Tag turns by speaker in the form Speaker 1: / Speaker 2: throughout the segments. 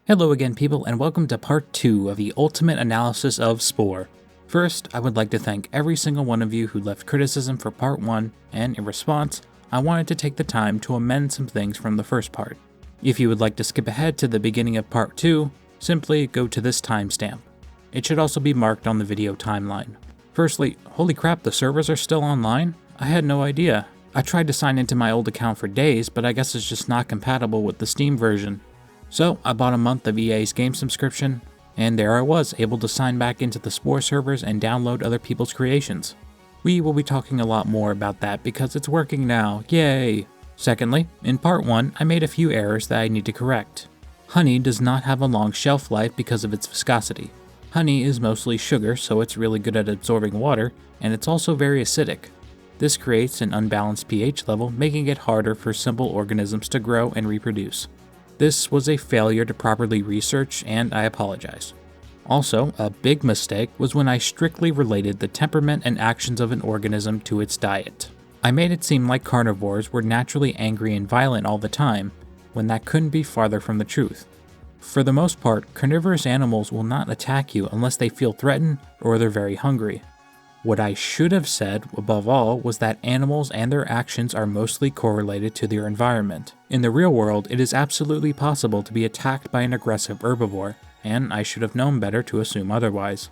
Speaker 1: Hello again people, and welcome to part 2 of the ultimate analysis of Spore. First, I would like to thank every single one of you who left criticism for part 1, and in response, I wanted to take the time to amend some things from the first part. If you would like to skip ahead to the beginning of part 2, simply go to this timestamp. It should also be marked on the video timeline. Firstly, holy crap, the servers are still online? I had no idea. I tried to sign into my old account for days, but I guess it's just not compatible with the Steam version. So I bought a month of EA's game subscription, and there I was, able to sign back into the Spore servers and download other people's creations. We will be talking a lot more about that because it's working now, yay! Secondly, in part 1, I made a few errors that I need to correct. Honey does not have a long shelf life because of its viscosity. Honey is mostly sugar, so it's really good at absorbing water, and it's also very acidic. This creates an unbalanced pH level, making it harder for simple organisms to grow and reproduce. This was a failure to properly research, and I apologize. Also, a big mistake was when I strictly related the temperament and actions of an organism to its diet. I made it seem like carnivores were naturally angry and violent all the time, when that couldn't be farther from the truth. For the most part, carnivorous animals will not attack you unless they feel threatened or they're very hungry. What I should have said, above all, was that animals and their actions are mostly correlated to their environment. In the real world, it is absolutely possible to be attacked by an aggressive herbivore, and I should have known better to assume otherwise.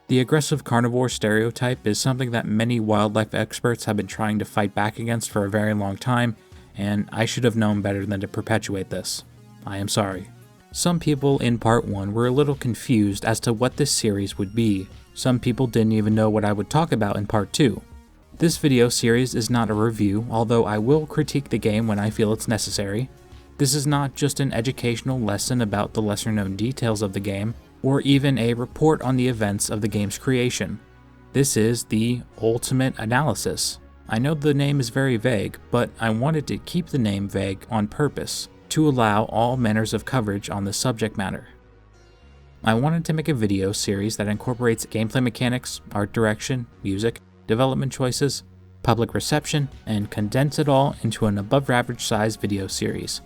Speaker 1: The aggressive carnivore stereotype is something that many wildlife experts have been trying to fight back against for a very long time, and I should have known better than to perpetuate this. I am sorry. Some people in part 1 were a little confused as to what this series would be. Some people didn't even know what I would talk about in part 2. This video series is not a review, although I will critique the game when I feel it's necessary. This is not just an educational lesson about the lesser known details of the game, or even a report on the events of the game's creation. This is the ultimate analysis. I know the name is very vague, but I wanted to keep the name vague on purpose, to allow all manners of coverage on this subject matter. I wanted to make a video series that incorporates gameplay mechanics, art direction, music, development choices, public reception, and condense it all into an above-average sized video series.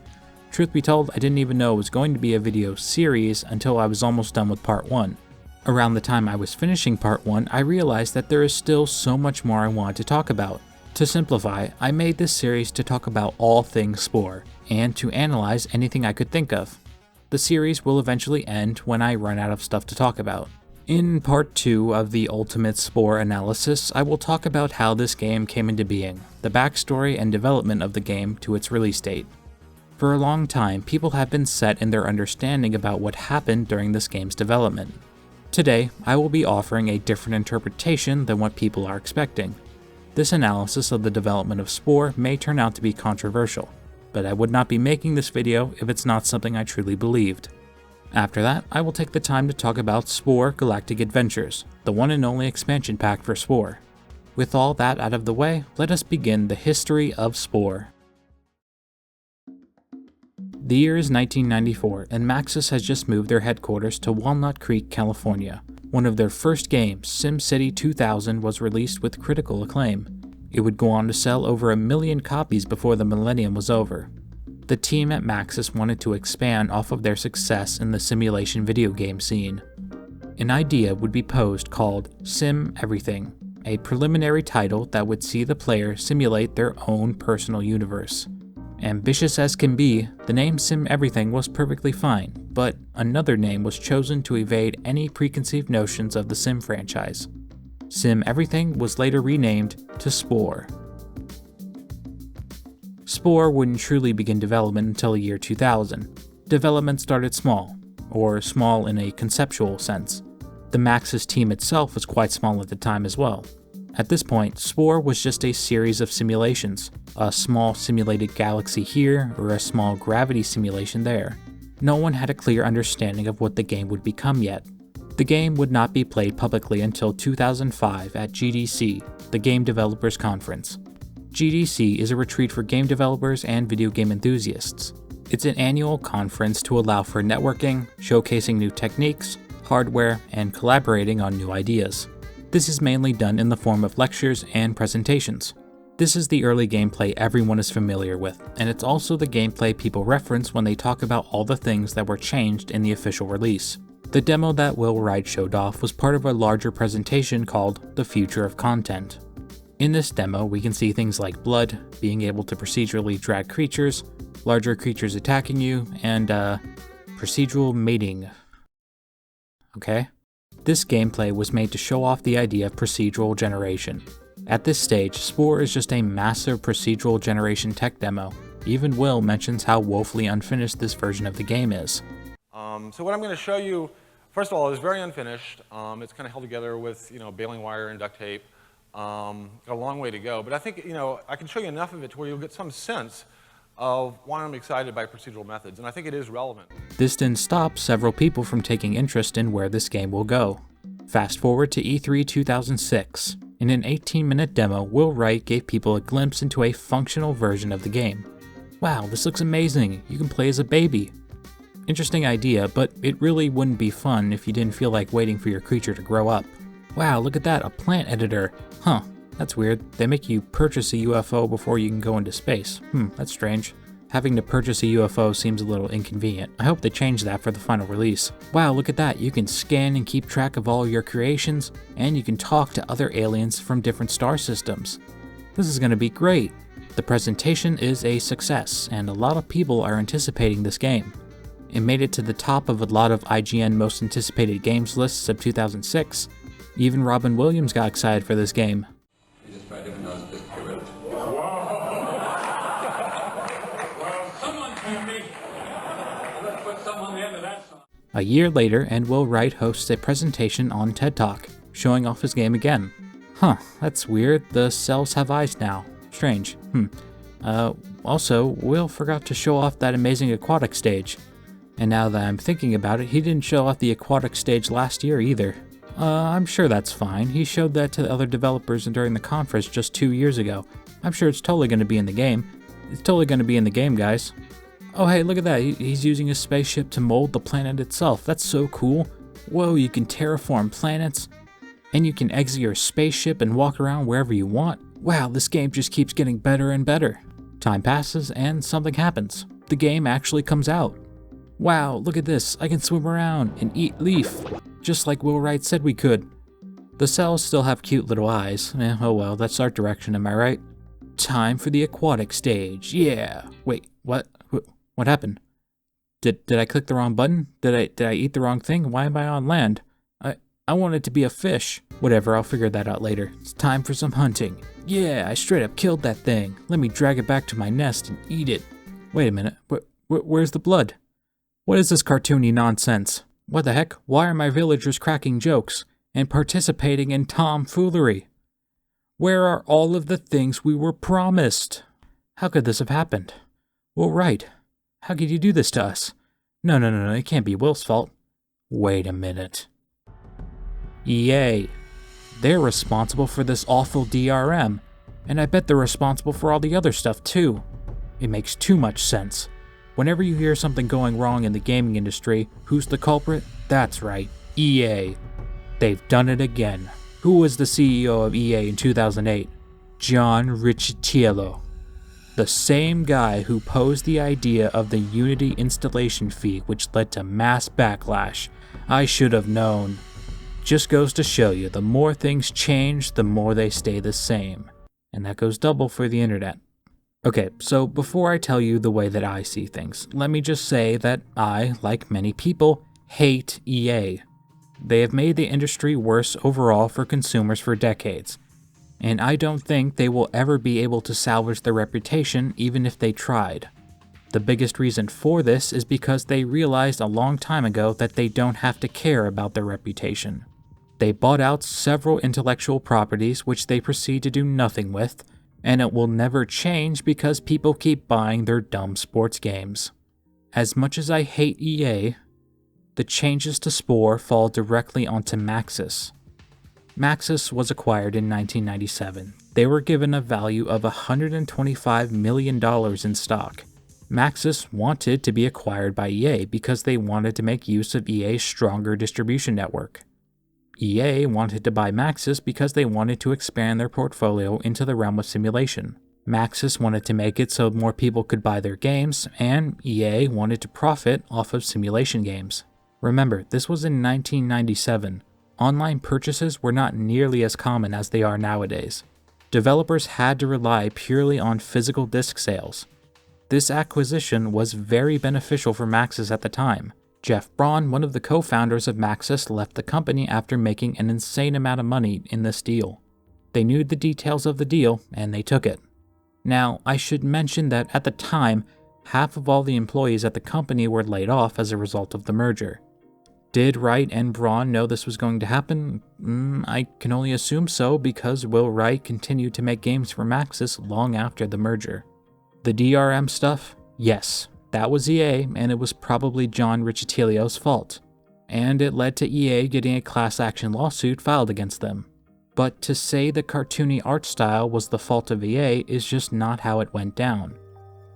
Speaker 1: Truth be told, I didn't even know it was going to be a video series until I was almost done with part 1. Around the time I was finishing part 1, I realized that there is still so much more I wanted to talk about. To simplify, I made this series to talk about all things Spore, and to analyze anything I could think of. The series will eventually end when I run out of stuff to talk about. In part 2 of the Ultimate Spore analysis, I will talk about how this game came into being, the backstory and development of the game to its release date. For a long time, people have been set in their understanding about what happened during this game's development. Today, I will be offering a different interpretation than what people are expecting. This analysis of the development of Spore may turn out to be controversial, but I would not be making this video if it's not something I truly believed. After that, I will take the time to talk about Spore Galactic Adventures, the one and only expansion pack for Spore. With all that out of the way, let us begin the history of Spore. The year is 1994, and Maxis has just moved their headquarters to Walnut Creek, California. One of their first games, SimCity 2000, was released with critical acclaim. It would go on to sell over 1 million copies before the millennium was over. The team at Maxis wanted to expand off of their success in the simulation video game scene. An idea would be posed called Sim Everything, a preliminary title that would see the player simulate their own personal universe. Ambitious as can be, the name Sim Everything was perfectly fine, but another name was chosen to evade any preconceived notions of the Sim franchise. Sim Everything was later renamed to Spore. Spore wouldn't truly begin development until the year 2000. Development started small, or small in a conceptual sense. The Maxis team itself was quite small at the time as well. At this point, Spore was just a series of simulations, a small simulated galaxy here or a small gravity simulation there. No one had a clear understanding of what the game would become yet. The game would not be played publicly until 2005 at GDC, the Game Developers Conference. GDC is a retreat for game developers and video game enthusiasts. It's an annual conference to allow for networking, showcasing new techniques, hardware, and collaborating on new ideas. This is mainly done in the form of lectures and presentations. This is the early gameplay everyone is familiar with, and it's also the gameplay people reference when they talk about all the things that were changed in the official release. The demo that Will Wright showed off was part of a larger presentation called The Future of Content. In this demo, we can see things like blood, being able to procedurally drag creatures, larger creatures attacking you, and procedural mating. Okay? This gameplay was made to show off the idea of procedural generation. At this stage, Spore is just a massive procedural generation tech demo. Even Will mentions how woefully unfinished this version of the game is.
Speaker 2: So what I'm going to show you, first of all, is very unfinished. It's kind of held together with, baling wire and duct tape. Got a long way to go, but I think, I can show you enough of it to where you'll get some sense of why I'm excited by procedural methods, and I think it is relevant.
Speaker 1: This didn't stop several people from taking interest in where this game will go. Fast forward to E3 2006. In an 18-minute demo, Will Wright gave people a glimpse into a functional version of the game. Wow, this looks amazing, you can play as a baby. Interesting idea, but it really wouldn't be fun if you didn't feel like waiting for your creature to grow up. Wow, look at that, a plant editor. Huh, that's weird. They make you purchase a UFO before you can go into space. That's strange. Having to purchase a UFO seems a little inconvenient. I hope they change that for the final release. Wow, look at that. You can scan and keep track of all your creations, and you can talk to other aliens from different star systems. This is going to be great. The presentation is a success, and a lot of people are anticipating this game. It made it to the top of a lot of IGN most anticipated games lists of 2006. Even Robin Williams got excited for this game. A year later, and Will Wright hosts a presentation on TED Talk, showing off his game again. Huh, that's weird, the cells have eyes now. Strange. Also, Will forgot to show off that amazing aquatic stage. And now that I'm thinking about it, he didn't show off the aquatic stage last year either. I'm sure that's fine. He showed that to the other developers during the conference just 2 years ago. I'm sure it's totally going to be in the game. It's totally going to be in the game, guys. Oh hey, look at that. He's using a spaceship to mold the planet itself. That's so cool. Whoa, you can terraform planets. And you can exit your spaceship and walk around wherever you want. Wow, this game just keeps getting better and better. Time passes and something happens. The game actually comes out. Wow, look at this. I can swim around and eat leaf. Just like Will Wright said we could. The cells still have cute little eyes. Oh well, that's art direction, am I right? Time for the aquatic stage, yeah. Wait, what? What happened? Did I click the wrong button? Did I eat the wrong thing? Why am I on land? I want it to be a fish. Whatever, I'll figure that out later. It's time for some hunting. Yeah, I straight up killed that thing. Let me drag it back to my nest and eat it. Wait a minute, where's the blood? What is this cartoony nonsense? What the heck? Why are my villagers cracking jokes and participating in tomfoolery? Where are all of the things we were promised? How could this have happened? Well, right. How could you do this to us? No, it can't be Will's fault. Wait a minute. EA. They're responsible for this awful DRM, and I bet they're responsible for all the other stuff too. It makes too much sense. Whenever you hear something going wrong in the gaming industry, who's the culprit? That's right, EA. They've done it again. Who was the CEO of EA in 2008? John Riccitiello. The same guy who posed the idea of the Unity installation fee, which led to mass backlash. I should have known. Just goes to show you, the more things change, the more they stay the same. And that goes double for the internet. Okay, so before I tell you the way that I see things, let me just say that I, like many people, hate EA. They have made the industry worse overall for consumers for decades. And I don't think they will ever be able to salvage their reputation even if they tried. The biggest reason for this is because they realized a long time ago that they don't have to care about their reputation. They bought out several intellectual properties which they proceed to do nothing with, and it will never change because people keep buying their dumb sports games. As much as I hate EA, the changes to Spore fall directly onto Maxis. Maxis was acquired in 1997. They were given a value of $125 million in stock. Maxis wanted to be acquired by EA because they wanted to make use of EA's stronger distribution network. EA wanted to buy Maxis because they wanted to expand their portfolio into the realm of simulation. Maxis wanted to make it so more people could buy their games, and EA wanted to profit off of simulation games. Remember, this was in 1997. Online purchases were not nearly as common as they are nowadays. Developers had to rely purely on physical disc sales. This acquisition was very beneficial for Maxis at the time. Jeff Braun, one of the co-founders of Maxis, left the company after making an insane amount of money in this deal. They knew the details of the deal, and they took it. Now, I should mention that at the time, half of all the employees at the company were laid off as a result of the merger. Did Wright and Braun know this was going to happen? I can only assume so because Will Wright continued to make games for Maxis long after the merger. The DRM stuff? Yes, that was EA, and it was probably John Riccitiello's fault. And it led to EA getting a class action lawsuit filed against them. But to say the cartoony art style was the fault of EA is just not how it went down.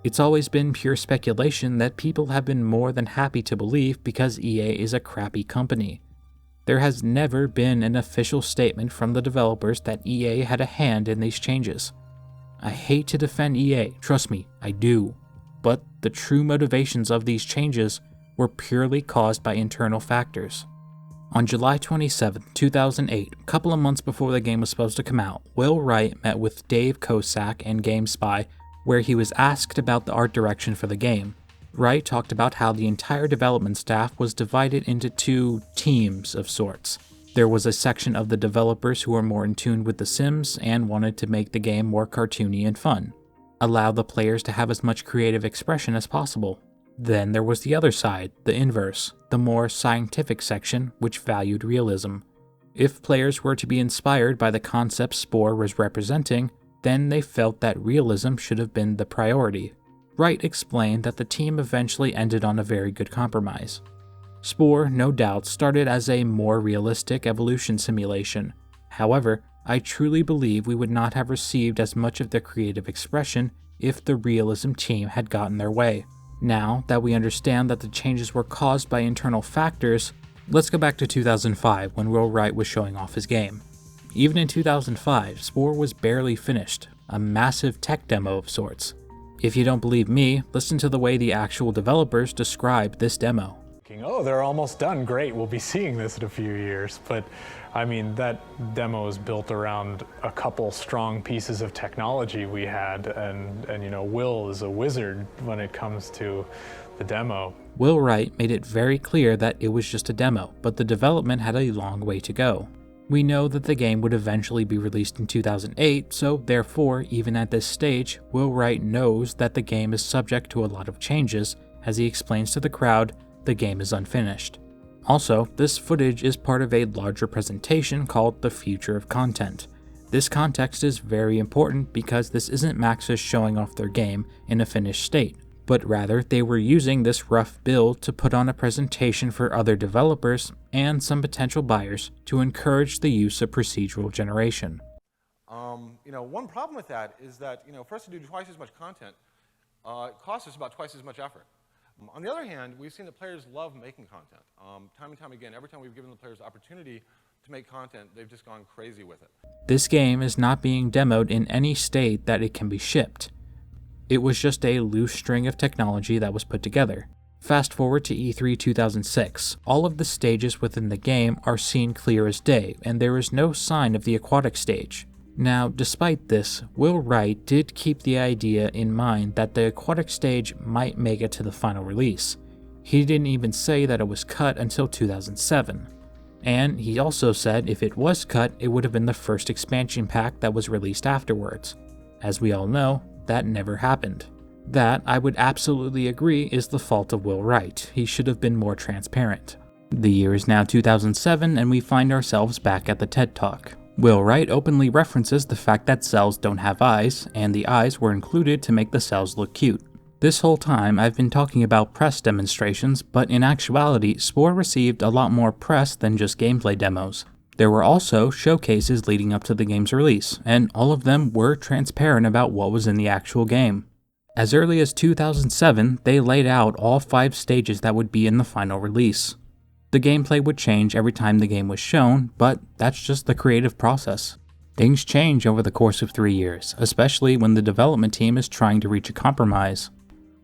Speaker 1: It's always been pure speculation that people have been more than happy to believe because EA is a crappy company. There has never been an official statement from the developers that EA had a hand in these changes. I hate to defend EA, trust me, I do. But the true motivations of these changes were purely caused by internal factors. On July 27, 2008, a couple of months before the game was supposed to come out, Will Wright met with Dave Kosak and GameSpy, where he was asked about the art direction for the game. Wright talked about how the entire development staff was divided into two teams of sorts. There was a section of the developers who were more in tune with The Sims and wanted to make the game more cartoony and fun, allow the players to have as much creative expression as possible. Then there was the other side, the inverse, the more scientific section, which valued realism. If players were to be inspired by the concepts Spore was representing, then they felt that realism should have been the priority. Wright explained that the team eventually ended on a very good compromise. Spore, no doubt, started as a more realistic evolution simulation. However, I truly believe we would not have received as much of the creative expression if the realism team had gotten their way. Now that we understand that the changes were caused by internal factors, let's go back to 2005 when Will Wright was showing off his game. Even in 2005, Spore was barely finished, a massive tech demo of sorts. If you don't believe me, listen to the way the actual developers describe this demo.
Speaker 3: Oh, they're almost done, great, we'll be seeing this in a few years. But I mean, that demo is built around a couple strong pieces of technology we had, and you know, Will is a wizard when it comes to the demo.
Speaker 1: Will Wright made it very clear that it was just a demo, but the development had a long way to go. We know that the game would eventually be released in 2008, so therefore, even at this stage, Will Wright knows that the game is subject to a lot of changes. As he explains to the crowd, the game is unfinished. Also, this footage is part of a larger presentation called The Future of Content. This context is very important because this isn't Maxis showing off their game in a finished state, but rather they were using this rough build to put on a presentation for other developers and some potential buyers to encourage the use of procedural generation.
Speaker 2: One problem with that is that, for us to do twice as much content, it costs us about twice as much effort. On the other hand, we've seen that players love making content. Time and time again, every time we've given the players the opportunity to make content, they've just gone crazy with it.
Speaker 1: This game is not being demoed in any state that it can be shipped. It was just a loose string of technology that was put together. Fast forward to E3 2006, all of the stages within the game are seen clear as day, and there is no sign of the aquatic stage. Now, despite this, Will Wright did keep the idea in mind that the aquatic stage might make it to the final release. He didn't even say that it was cut until 2007. And he also said if it was cut, it would have been the first expansion pack that was released afterwards. As we all know, that never happened. That, I would absolutely agree, is the fault of Will Wright. He should have been more transparent. The year is now 2007 and we find ourselves back at the TED Talk. Will Wright openly references the fact that cells don't have eyes, and the eyes were included to make the cells look cute. This whole time I've been talking about press demonstrations, but in actuality, Spore received a lot more press than just gameplay demos. There were also showcases leading up to the game's release, and all of them were transparent about what was in the actual game. As early as 2007, they laid out all 5 stages that would be in the final release. The gameplay would change every time the game was shown, but that's just the creative process. Things change over the course of 3 years, especially when the development team is trying to reach a compromise.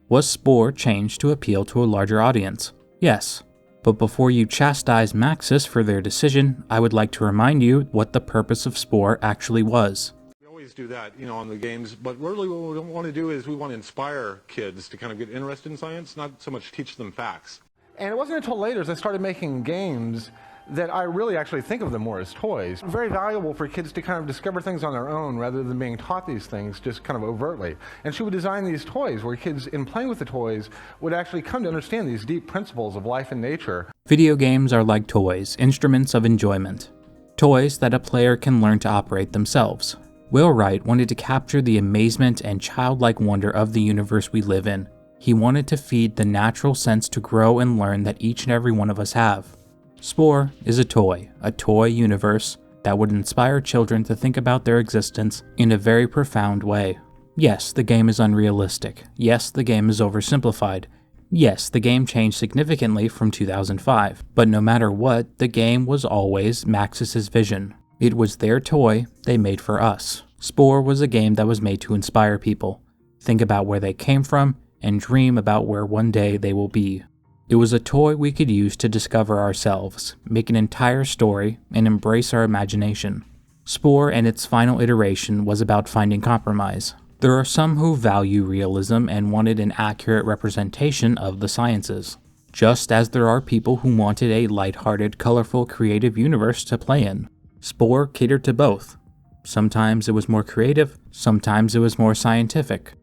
Speaker 1: Was Spore changed to appeal to a larger audience? Yes. But before you chastise Maxis for their decision, I would like to remind you what the purpose of Spore actually was.
Speaker 4: We always do that, on the games, but really what we want to do is we want to inspire kids to kind of get interested in science, not so much teach them facts.
Speaker 2: And it wasn't until later as I started making games that I really actually think of them more as toys. Very valuable for kids to kind of discover things on their own rather than being taught these things just kind of overtly. And she would design these toys where kids, in playing with the toys, would actually come to understand these deep principles of life and nature.
Speaker 1: Video games are like toys, instruments of enjoyment. Toys that a player can learn to operate themselves. Will Wright wanted to capture the amazement and childlike wonder of the universe we live in. He wanted to feed the natural sense to grow and learn that each and every one of us have. Spore is a toy universe that would inspire children to think about their existence in a very profound way. Yes, the game is unrealistic. Yes, the game is oversimplified. Yes, the game changed significantly from 2005, but no matter what, the game was always Maxis' vision. It was their toy they made for us. Spore was a game that was made to inspire people, think about where they came from, and dream about where one day they will be. It was a toy we could use to discover ourselves, make an entire story, and embrace our imagination. Spore and its final iteration was about finding compromise. There are some who value realism and wanted an accurate representation of the sciences, just as there are people who wanted a lighthearted, colorful, creative universe to play in. Spore catered to both. Sometimes it was more creative, sometimes it was more scientific.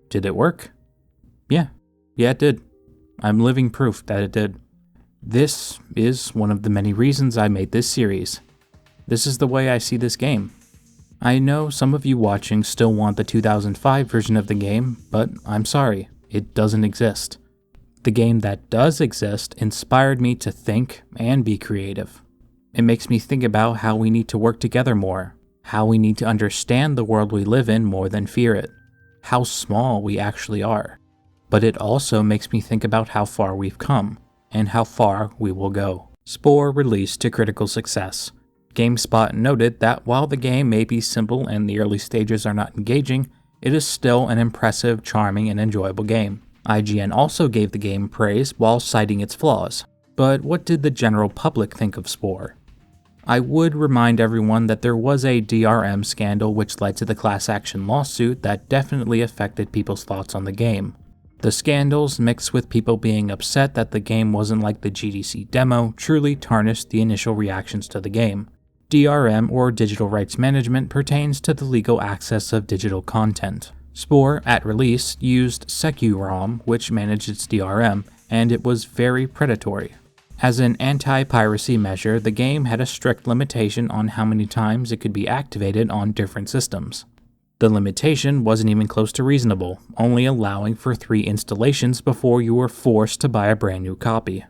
Speaker 1: Did it work? Yeah, it did. I'm living proof that it did. This is one of the many reasons I made this series. This is the way I see this game. I know some of you watching still want the 2005 version of the game, but I'm sorry, it doesn't exist. The game that does exist inspired me to think and be creative. It makes me think about how we need to work together more, how we need to understand the world we live in more than fear it, how small we actually are. But it also makes me think about how far we've come, and how far we will go. Spore released to critical success. GameSpot noted that while the game may be simple and the early stages are not engaging, it is still an impressive, charming, and enjoyable game. IGN also gave the game praise while citing its flaws. But what did the general public think of Spore? I would remind everyone that there was a DRM scandal which led to the class action lawsuit that definitely affected people's thoughts on the game. The scandals, mixed with people being upset that the game wasn't like the GDC demo, truly tarnished the initial reactions to the game. DRM, or Digital Rights Management, pertains to the legal access of digital content. Spore, at release, used SecuROM, which managed its DRM, and it was very predatory. As an anti-piracy measure, the game had a strict limitation on how many times it could be activated on different systems. The limitation wasn't even close to reasonable, only allowing for 3 installations before you were forced to buy a brand new copy.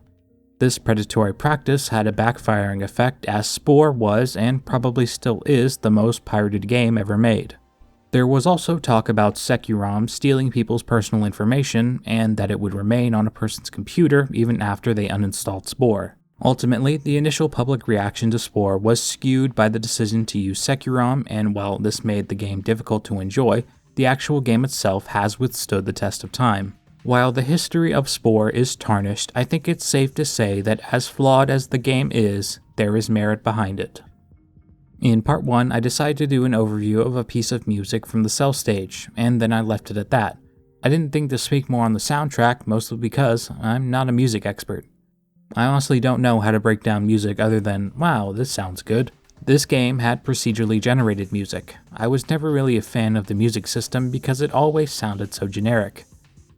Speaker 1: This predatory practice had a backfiring effect, as Spore was, and probably still is, the most pirated game ever made. There was also talk about SecuROM stealing people's personal information, and that it would remain on a person's computer even after they uninstalled Spore. Ultimately, the initial public reaction to Spore was skewed by the decision to use SecuROM, and while this made the game difficult to enjoy, the actual game itself has withstood the test of time. While the history of Spore is tarnished, I think it's safe to say that as flawed as the game is, there is merit behind it. In part 1, I decided to do an overview of a piece of music from the Cell stage, and then I left it at that. I didn't think to speak more on the soundtrack, mostly because I'm not a music expert. I honestly don't know how to break down music other than, wow, this sounds good. This game had procedurally generated music. I was never really a fan of the music system because it always sounded so generic.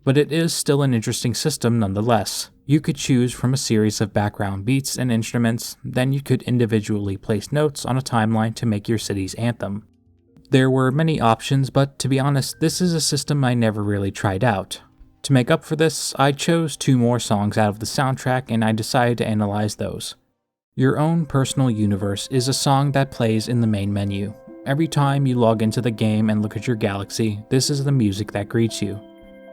Speaker 1: But it is still an interesting system nonetheless. You could choose from a series of background beats and instruments, then you could individually place notes on a timeline to make your city's anthem. There were many options, but to be honest, this is a system I never really tried out. To make up for this, I chose 2 more songs out of the soundtrack and I decided to analyze those. Your Own Personal Universe is a song that plays in the main menu. Every time you log into the game and look at your galaxy, this is the music that greets you.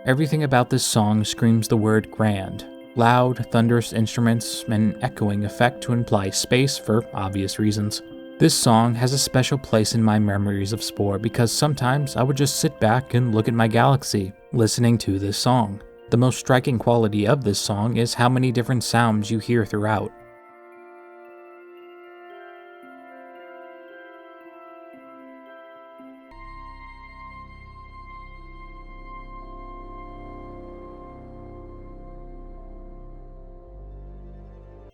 Speaker 1: Everything about this song screams the word grand. Loud, thunderous instruments, and an echoing effect to imply space for obvious reasons. This song has a special place in my memories of Spore because sometimes I would just sit back and look at my galaxy, listening to this song. The most striking quality of this song is how many different sounds you hear throughout.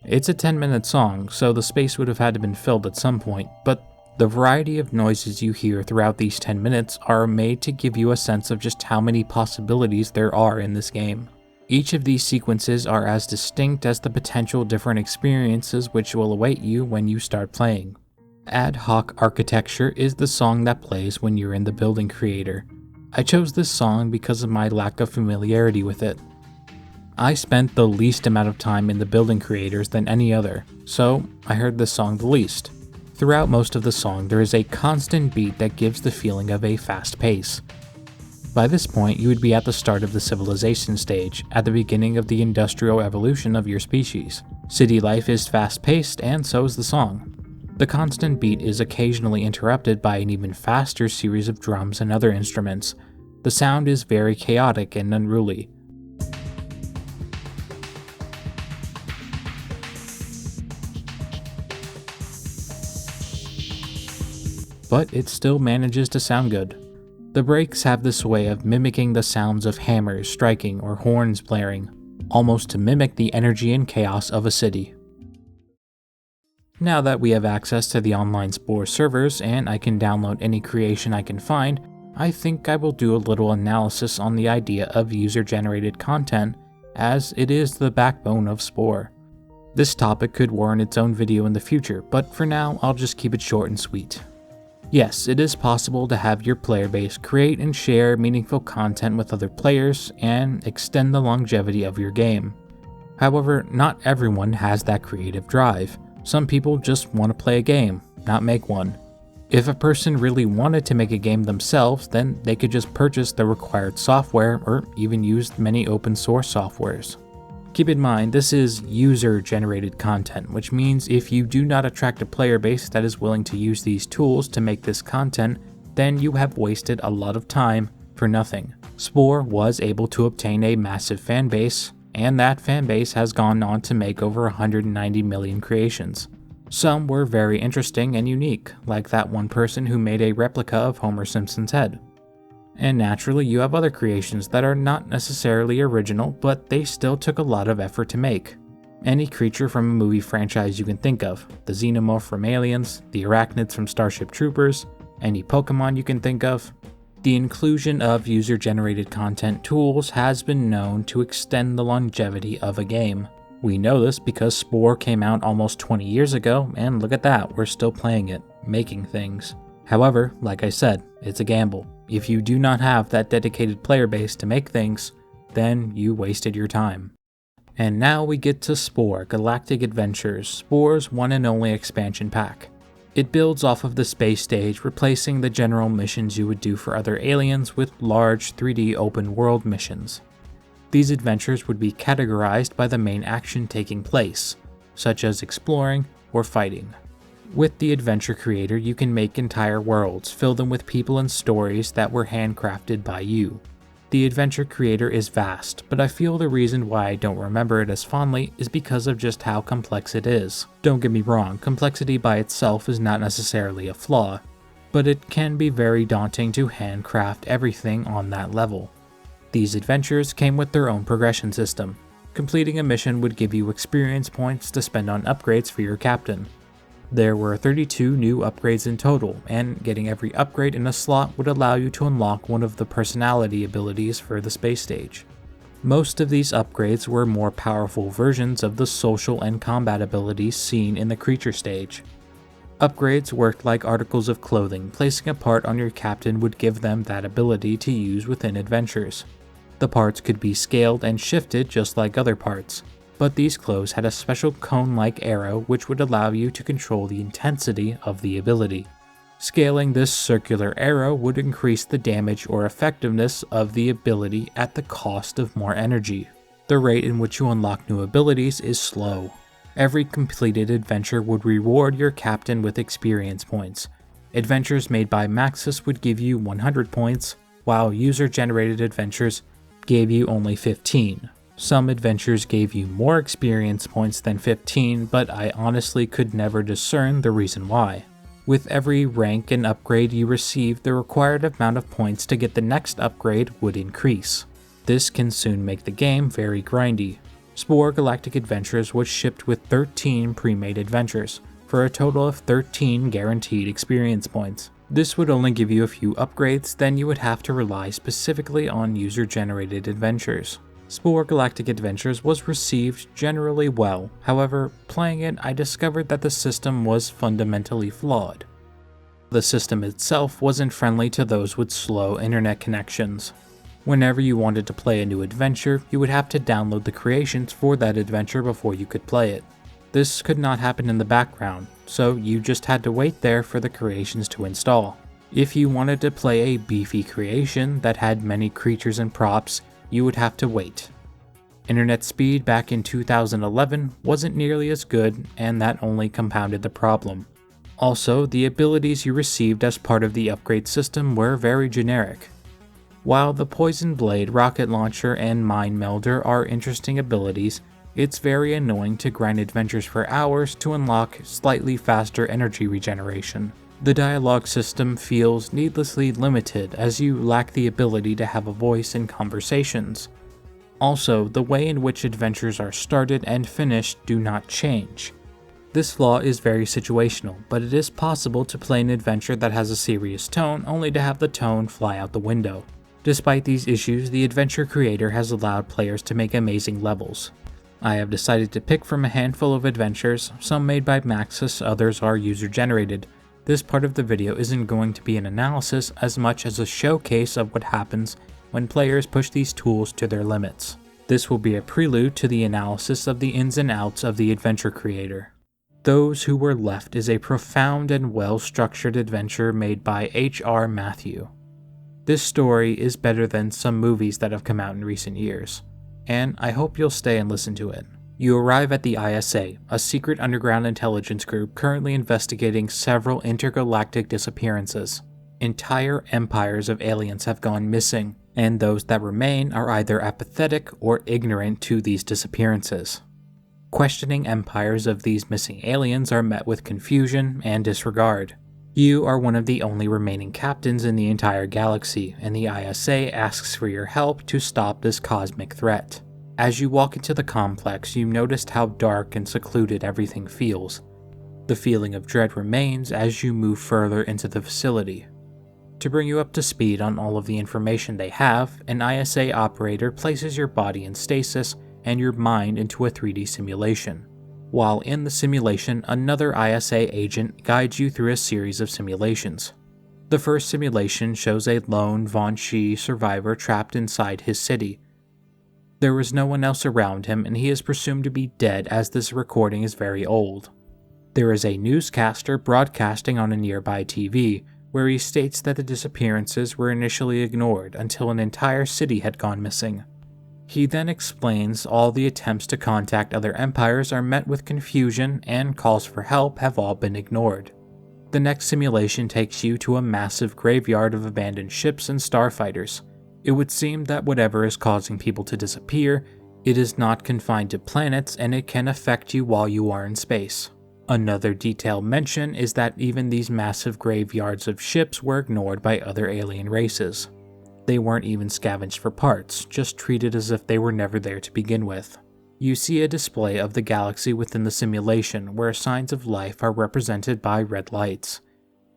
Speaker 1: It's a 10-minute song, so the space would have had to been filled at some point, but the variety of noises you hear throughout these 10 minutes are made to give you a sense of just how many possibilities there are in this game. Each of these sequences are as distinct as the potential different experiences which will await you when you start playing. Ad Hoc Architecture is the song that plays when you're in the building creator. I chose this song because of my lack of familiarity with it. I spent the least amount of time in the building creators than any other, so I heard this song the least. Throughout most of the song, there is a constant beat that gives the feeling of a fast pace. By this point, you would be at the start of the civilization stage, at the beginning of the industrial evolution of your species. City life is fast-paced, and so is the song. The constant beat is occasionally interrupted by an even faster series of drums and other instruments. The sound is very chaotic and unruly. But it still manages to sound good. The breaks have this way of mimicking the sounds of hammers striking or horns blaring, almost to mimic the energy and chaos of a city. Now that we have access to the online Spore servers and I can download any creation I can find, I think I will do a little analysis on the idea of user-generated content, as it is the backbone of Spore. This topic could warrant its own video in the future, but for now I'll just keep it short and sweet. Yes, it is possible to have your player base create and share meaningful content with other players and extend the longevity of your game. However, not everyone has that creative drive. Some people just want to play a game, not make one. If a person really wanted to make a game themselves, then they could just purchase the required software or even use many open source softwares. Keep in mind, this is user-generated content, which means if you do not attract a player base that is willing to use these tools to make this content, then you have wasted a lot of time for nothing. Spore was able to obtain a massive fan base, and that fan base has gone on to make over 190 million creations. Some were very interesting and unique, like that one person who made a replica of Homer Simpson's head. And naturally, you have other creations that are not necessarily original, but they still took a lot of effort to make. Any creature from a movie franchise you can think of, the xenomorph from Aliens, the arachnids from Starship Troopers, any Pokemon you can think of. The inclusion of user-generated content tools has been known to extend the longevity of a game. We know this because Spore came out almost 20 years ago, and look at that, we're still playing it, making things. However, like I said, it's a gamble. If you do not have that dedicated player base to make things, then you wasted your time. And now we get to Spore, Galactic Adventures, Spore's one and only expansion pack. It builds off of the space stage, replacing the general missions you would do for other aliens with large 3D open world missions. These adventures would be categorized by the main action taking place, such as exploring or fighting. With the adventure creator, you can make entire worlds, fill them with people and stories that were handcrafted by you. The adventure creator is vast, but I feel the reason why I don't remember it as fondly is because of just how complex it is. Don't get me wrong, complexity by itself is not necessarily a flaw, but it can be very daunting to handcraft everything on that level. These adventures came with their own progression system. Completing a mission would give you experience points to spend on upgrades for your captain. There were 32 new upgrades in total, and getting every upgrade in a slot would allow you to unlock one of the personality abilities for the space stage. Most of these upgrades were more powerful versions of the social and combat abilities seen in the creature stage. Upgrades worked like articles of clothing. Placing a part on your captain would give them that ability to use within adventures. The parts could be scaled and shifted just like other parts, but these clothes had a special cone-like arrow which would allow you to control the intensity of the ability. Scaling this circular arrow would increase the damage or effectiveness of the ability at the cost of more energy. The rate in which you unlock new abilities is slow. Every completed adventure would reward your captain with experience points. Adventures made by Maxis would give you 100 points, while user-generated adventures gave you only 15. Some adventures gave you more experience points than 15, but I honestly could never discern the reason why. With every rank and upgrade you received, the required amount of points to get the next upgrade would increase. This can soon make the game very grindy. Spore Galactic Adventures was shipped with 13 pre-made adventures, for a total of 13 guaranteed experience points. This would only give you a few upgrades, then you would have to rely specifically on user-generated adventures. Spore Galactic Adventures was received generally well, however, playing it I discovered that the system was fundamentally flawed. The system itself wasn't friendly to those with slow internet connections. Whenever you wanted to play a new adventure, you would have to download the creations for that adventure before you could play it. This could not happen in the background, so you just had to wait there for the creations to install. If you wanted to play a beefy creation that had many creatures and props, you would have to wait. Internet speed back in 2011 wasn't nearly as good, and that only compounded the problem. Also, the abilities you received as part of the upgrade system were very generic. While the Poison Blade, Rocket Launcher, and Mind Melder are interesting abilities, it's very annoying to grind adventures for hours to unlock slightly faster energy regeneration. The dialogue system feels needlessly limited as you lack the ability to have a voice in conversations. Also, the way in which adventures are started and finished do not change. This flaw is very situational, but it is possible to play an adventure that has a serious tone only to have the tone fly out the window. Despite these issues, the adventure creator has allowed players to make amazing levels. I have decided to pick from a handful of adventures, some made by Maxis, others are user-generated. This part of the video isn't going to be an analysis as much as a showcase of what happens when players push these tools to their limits. This will be a prelude to the analysis of the ins and outs of the adventure creator. Those Who Were Left is a profound and well-structured adventure made by H.R. Matthew. This story is better than some movies that have come out in recent years, and I hope you'll stay and listen to it. You arrive at the ISA, a secret underground intelligence group currently investigating several intergalactic disappearances. Entire empires of aliens have gone missing, and those that remain are either apathetic or ignorant to these disappearances. Questioning empires of these missing aliens are met with confusion and disregard. You are one of the only remaining captains in the entire galaxy, and the ISA asks for your help to stop this cosmic threat. As you walk into the complex, you noticed how dark and secluded everything feels. The feeling of dread remains as you move further into the facility. To bring you up to speed on all of the information they have, an ISA operator places your body in stasis and your mind into a 3D simulation. While in the simulation, another ISA agent guides you through a series of simulations. The first simulation shows a lone Von Shi survivor trapped inside his city. There was no one else around him, and he is presumed to be dead as this recording is very old. There is a newscaster broadcasting on a nearby TV, where he states that the disappearances were initially ignored until an entire city had gone missing. He then explains all the attempts to contact other empires are met with confusion and calls for help have all been ignored. The next simulation takes you to a massive graveyard of abandoned ships and starfighters. It would seem that whatever is causing people to disappear, it is not confined to planets and it can affect you while you are in space. Another detailed mention is that even these massive graveyards of ships were ignored by other alien races. They weren't even scavenged for parts, just treated as if they were never there to begin with. You see a display of the galaxy within the simulation where signs of life are represented by red lights.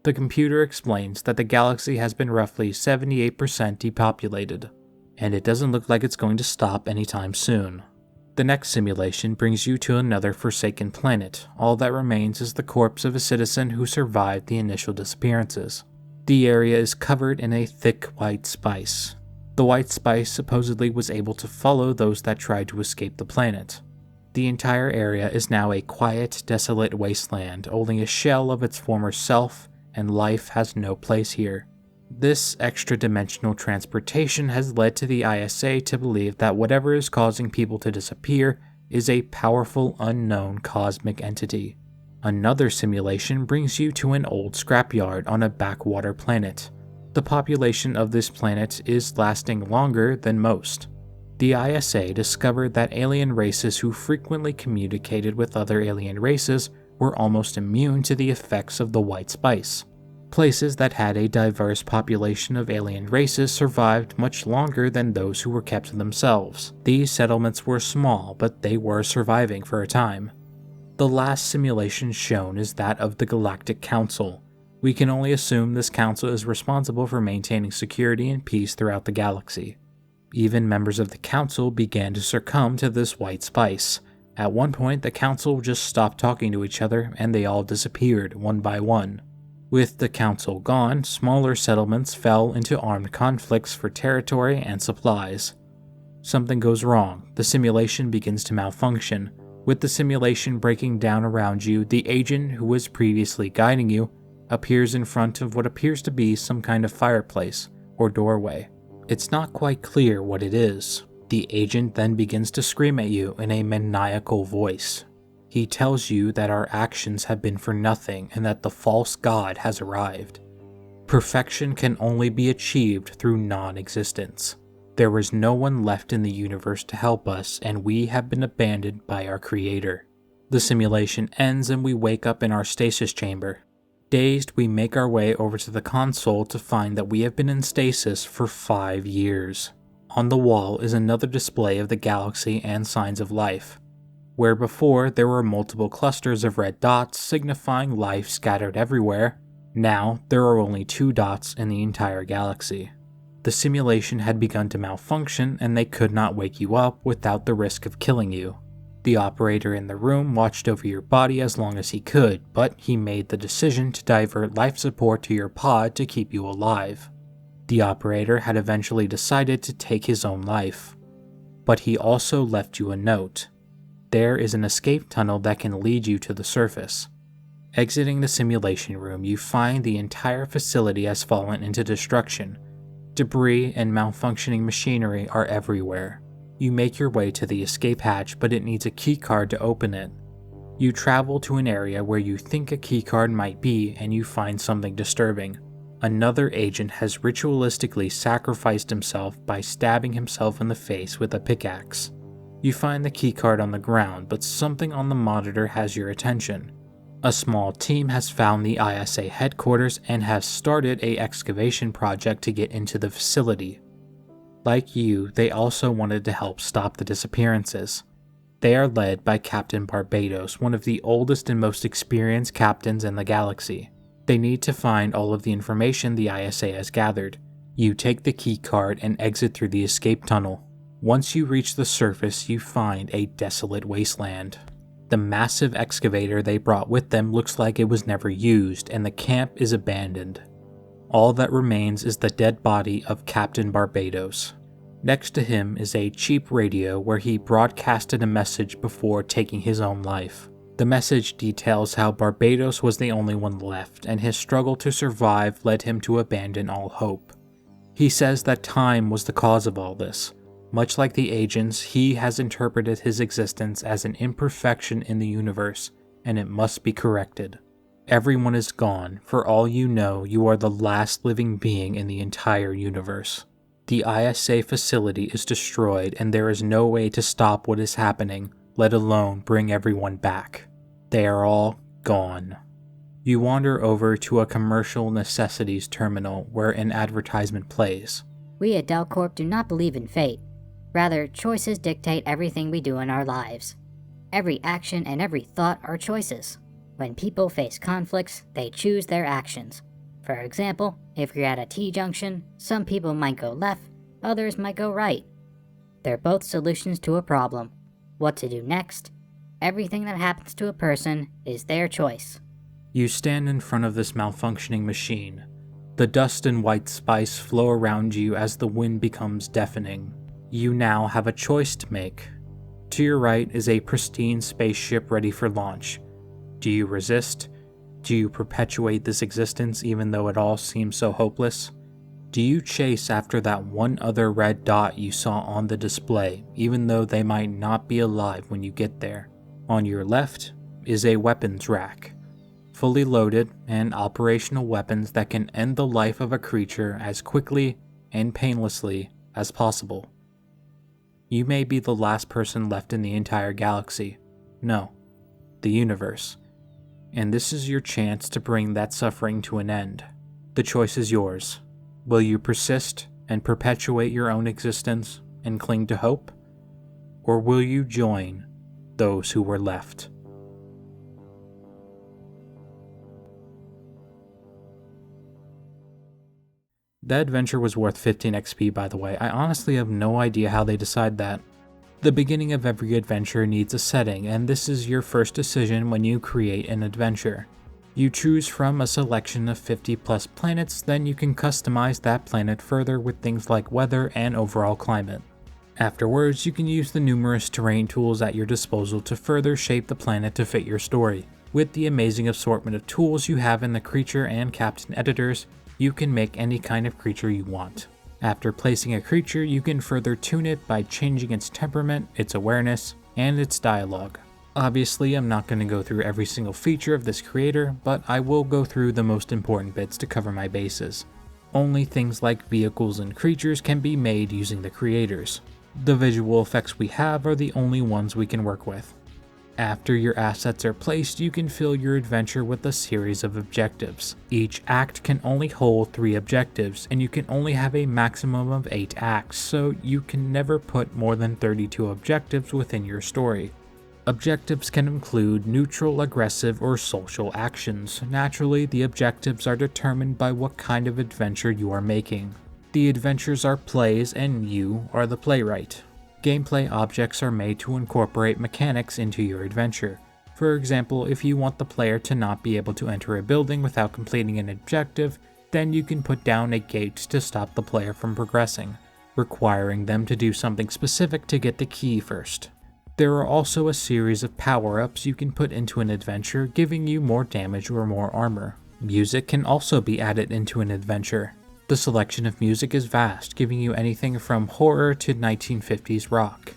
Speaker 1: The computer explains that the galaxy has been roughly 78% depopulated, and it doesn't look like it's going to stop anytime soon. The next simulation brings you to another forsaken planet. All that remains is the corpse of a citizen who survived the initial disappearances. The area is covered in a thick white spice. The white spice supposedly was able to follow those that tried to escape the planet. The entire area is now a quiet, desolate wasteland, only a shell of its former self, and life has no place here. This extra-dimensional transportation has led to the ISA to believe that whatever is causing people to disappear is a powerful unknown cosmic entity. Another simulation brings you to an old scrapyard on a backwater planet. The population of this planet is lasting longer than most. The ISA discovered that alien races who frequently communicated with other alien races were almost immune to the effects of the white spice. Places that had a diverse population of alien races survived much longer than those who were kept to themselves. These settlements were small, but they were surviving for a time. The last simulation shown is that of the Galactic Council. We can only assume this council is responsible for maintaining security and peace throughout the galaxy. Even members of the council began to succumb to this white spice. At one point, the council just stopped talking to each other and they all disappeared one by one. With the council gone, smaller settlements fell into armed conflicts for territory and supplies. Something goes wrong. The simulation begins to malfunction. With the simulation breaking down around you, the agent who was previously guiding you appears in front of what appears to be some kind of fireplace or doorway. It's not quite clear what it is. The agent then begins to scream at you in a maniacal voice. He tells you that our actions have been for nothing and that the false god has arrived. Perfection can only be achieved through non-existence. There is no one left in the universe to help us, and we have been abandoned by our creator. The simulation ends and we wake up in our stasis chamber. Dazed, we make our way over to the console to find that we have been in stasis for 5 years. On the wall is another display of the galaxy and signs of life. Where before there were multiple clusters of red dots signifying life scattered everywhere, now there are only 2 dots in the entire galaxy. The simulation had begun to malfunction and they could not wake you up without the risk of killing you. The operator in the room watched over your body as long as he could, but he made the decision to divert life support to your pod to keep you alive. The operator had eventually decided to take his own life, but he also left you a note. There is an escape tunnel that can lead you to the surface. Exiting the simulation room, you find the entire facility has fallen into destruction. Debris and malfunctioning machinery are everywhere. You make your way to the escape hatch, but it needs a keycard to open it. You travel to an area where you think a keycard might be, and you find something disturbing. Another agent has ritualistically sacrificed himself by stabbing himself in the face with a pickaxe. You find the keycard on the ground, but something on the monitor has your attention. A small team has found the ISA headquarters and has started an excavation project to get into the facility. Like you, they also wanted to help stop the disappearances. They are led by Captain Barbados, one of the oldest and most experienced captains in the galaxy. They need to find all of the information the ISA has gathered. You take the keycard and exit through the escape tunnel. Once you reach the surface, you find a desolate wasteland. The massive excavator they brought with them looks like it was never used, and the camp is abandoned. All that remains is the dead body of Captain Barbados. Next to him is a cheap radio where he broadcasted a message before taking his own life. The message details how Barbados was the only one left, and his struggle to survive led him to abandon all hope. He says that time was the cause of all this. Much like the agents, he has interpreted his existence as an imperfection in the universe, and it must be corrected. Everyone is gone. For all you know, you are the last living being in the entire universe. The ISA facility is destroyed, and there is no way to stop what is happening, let alone bring everyone back. They are all gone. You wander over to a commercial necessities terminal where an advertisement plays.
Speaker 5: We at Delcorp do not believe in fate. Rather, choices dictate everything we do in our lives. Every action and every thought are choices. When people face conflicts, they choose their actions. For example, if you're at a T-junction, some people might go left, others might go right. They're both solutions to a problem. What to do next? Everything that happens to a person is their choice.
Speaker 1: You stand in front of this malfunctioning machine. The dust and white spice flow around you as the wind becomes deafening. You now have a choice to make. To your right is a pristine spaceship ready for launch. Do you resist? Do you perpetuate this existence even though it all seems so hopeless? Do you chase after that one other red dot you saw on the display, even though they might not be alive when you get there? On your left is a weapons rack, fully loaded and operational weapons that can end the life of a creature as quickly and painlessly as possible. You may be the last person left in the entire galaxy. No, the universe. And this is your chance to bring that suffering to an end. The choice is yours. Will you persist and perpetuate your own existence and cling to hope? Or will you join those who were left? That adventure was worth 15 XP, by the way. I honestly have no idea how they decide that. The beginning of every adventure needs a setting, and this is your first decision when you create an adventure. You choose from a selection of 50 plus planets, then you can customize that planet further with things like weather and overall climate. Afterwards, you can use the numerous terrain tools at your disposal to further shape the planet to fit your story. With the amazing assortment of tools you have in the creature and captain editors, you can make any kind of creature you want. After placing a creature, you can further tune it by changing its temperament, its awareness, and its dialogue. Obviously, I'm not going to go through every single feature of this creator, but I will go through the most important bits to cover my bases. Only things like vehicles and creatures can be made using the creators. The visual effects we have are the only ones we can work with. After your assets are placed, you can fill your adventure with a series of objectives. Each act can only hold 3 objectives, and you can only have a maximum of 8 acts, so you can never put more than 32 objectives within your story. Objectives can include neutral, aggressive, or social actions. Naturally, the objectives are determined by what kind of adventure you are making. The adventures are plays, and you are the playwright. Gameplay objects are made to incorporate mechanics into your adventure. For example, if you want the player to not be able to enter a building without completing an objective, then you can put down a gate to stop the player from progressing, requiring them to do something specific to get the key first. There are also a series of power-ups you can put into an adventure, giving you more damage or more armor. Music can also be added into an adventure. The selection of music is vast, giving you anything from horror to 1950s rock.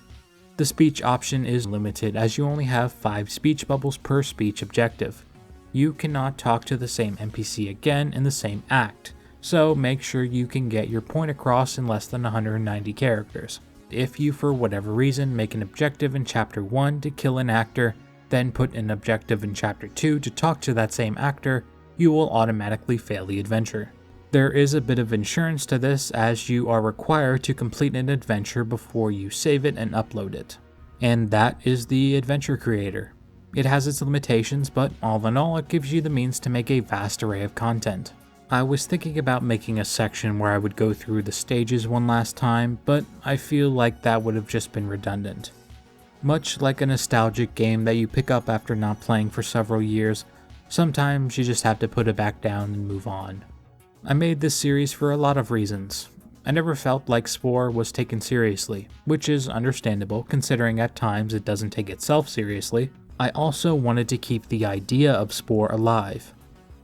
Speaker 1: The speech option is limited as you only have 5 speech bubbles per speech objective. You cannot talk to the same NPC again in the same act, so make sure you can get your point across in less than 190 characters. If you for whatever reason make an objective in Chapter 1 to kill an actor, then put an objective in Chapter 2 to talk to that same actor, you will automatically fail the adventure. There is a bit of insurance to this as you are required to complete an adventure before you save it and upload it. And that is the adventure creator. It has its limitations, but all in all it gives you the means to make a vast array of content. I was thinking about making a section where I would go through the stages one last time, but I feel like that would have just been redundant. Much like a nostalgic game that you pick up after not playing for several years, sometimes you just have to put it back down and move on. I made this series for a lot of reasons. I never felt like Spore was taken seriously, which is understandable considering at times it doesn't take itself seriously. I also wanted to keep the idea of Spore alive.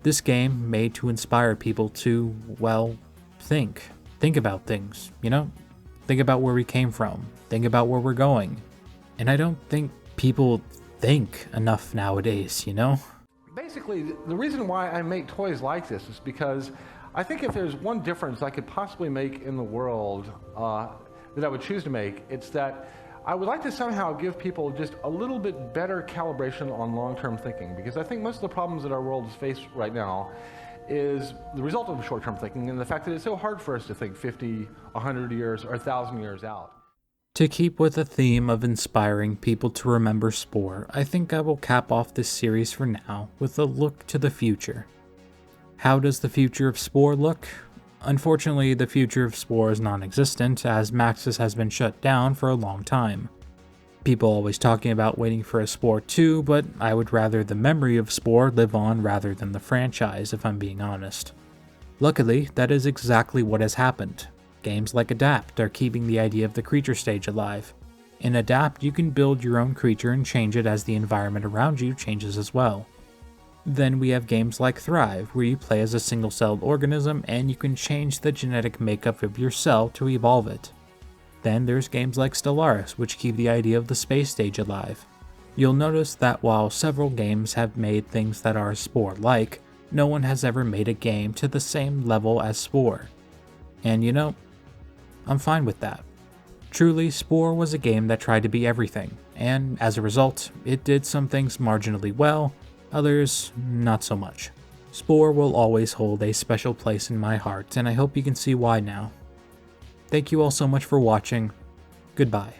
Speaker 1: This game made to inspire people to, well, think about things, you know? Think about where we came from, think about where we're going. And I don't think people think enough nowadays, you know?
Speaker 2: Basically, the reason why I make toys like this is because I think if there's one difference I could possibly make in the world that I would choose to make, it's that I would like to somehow give people just a little bit better calibration on long-term thinking, because I think most of the problems that our world is faced right now is the result of short-term thinking and the fact that it's so hard for us to think 50, 100 years, or 1,000 years out.
Speaker 1: To keep with the theme of inspiring people to remember Spore, I think I will cap off this series for now with a look to the future. How does the future of Spore look? Unfortunately, the future of Spore is non-existent, as Maxis has been shut down for a long time. People always talking about waiting for a Spore 2, but I would rather the memory of Spore live on rather than the franchise, if I'm being honest. Luckily, that is exactly what has happened. Games like Adapt are keeping the idea of the creature stage alive. In Adapt, you can build your own creature and change it as the environment around you changes as well. Then we have games like Thrive, where you play as a single-celled organism and you can change the genetic makeup of your cell to evolve it. Then there's games like Stellaris, which keep the idea of the space stage alive. You'll notice that while several games have made things that are Spore-like, no one has ever made a game to the same level as Spore. And you know, I'm fine with that. Truly, Spore was a game that tried to be everything, and as a result, it did some things marginally well, others not so much. Spore will always hold a special place in my heart, and I hope you can see why now. Thank you all so much for watching. Goodbye.